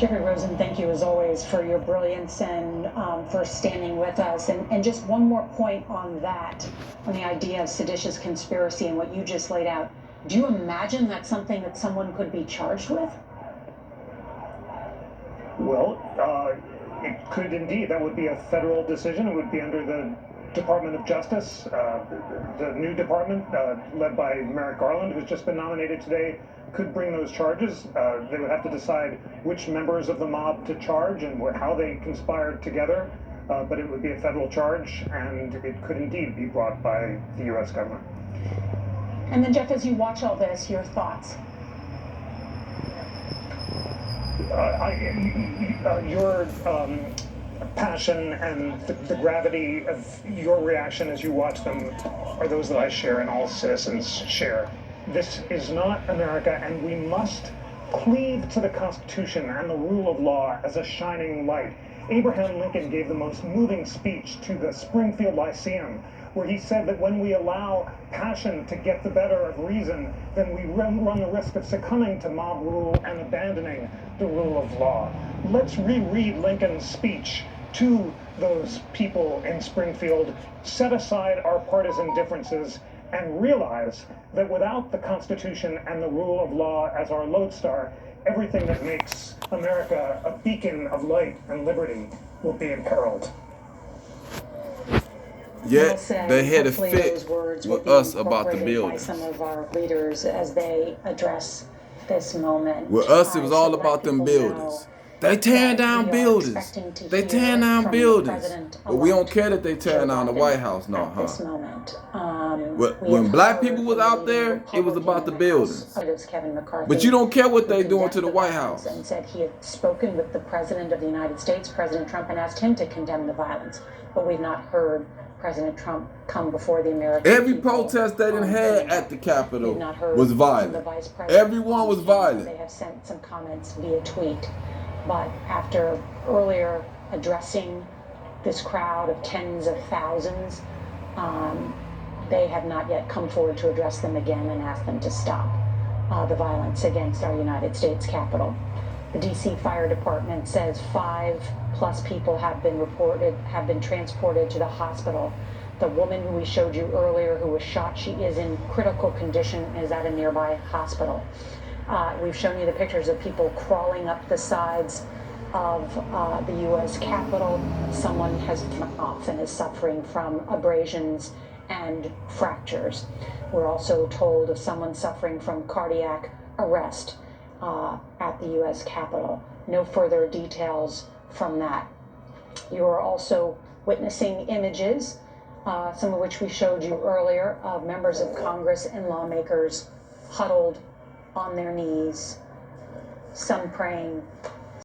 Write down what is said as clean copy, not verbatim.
Jeffrey Rosen, thank you as always for your brilliance and for standing with us. And just one more point on that, on the idea of seditious conspiracy and what you just laid out. Do you imagine that's something that someone could be charged with? Well, it could indeed. That would be a federal decision. It would be under the Department of Justice, the new department led by Merrick Garland, who's just been nominated today, could bring those charges. They would have to decide which members of the mob to charge and how they conspired together. But it would be a federal charge, and it could indeed be brought by the U.S. government. And then, Jeff, as you watch all this, your thoughts? Your passion and the gravity of your reaction as you watch them are those that I share and all citizens share. This is not America, and we must cleave to the Constitution and the rule of law as a shining light. Abraham Lincoln gave the most moving speech to the Springfield Lyceum, where he said that when we allow passion to get the better of reason, then we run the risk of succumbing to mob rule and abandoning the rule of law. Let's reread Lincoln's speech to those people in Springfield, set aside our partisan differences, and realize that without the Constitution and the rule of law as our lodestar, everything that makes America a beacon of light and liberty will be imperiled. Yet they had a fit with us about the buildings. Some of our leaders as they address this moment. With us, it was all about them buildings. They tearing down buildings. They tearing down buildings. But we don't care that they tearing down the White House, no, huh? This moment. When black people was out there, it was about the buildings. But you don't care what they doing to the White House. And said he had spoken with the President of the United States, President Trump, and asked him to condemn the violence. But we've not heard President Trump come before the American Every people. protest they didn't have at the Capitol was violent. Everyone was violent. They have sent some comments via tweet. But after earlier addressing this crowd of tens of thousands, they have not yet come forward to address them again and ask them to stop the violence against our United States Capitol. The DC Fire Department says 5+ people have been transported to the hospital. The woman who we showed you earlier who was shot, she is in critical condition, is at a nearby hospital. We've shown you the pictures of people crawling up the sides of the U.S. Capitol. Someone has run off and is suffering from abrasions and fractures. We're also told of someone suffering from cardiac arrest at the U.S. Capitol. No further details from that. You are also witnessing images, some of which we showed you earlier, of members of Congress and lawmakers huddled on their knees, some praying,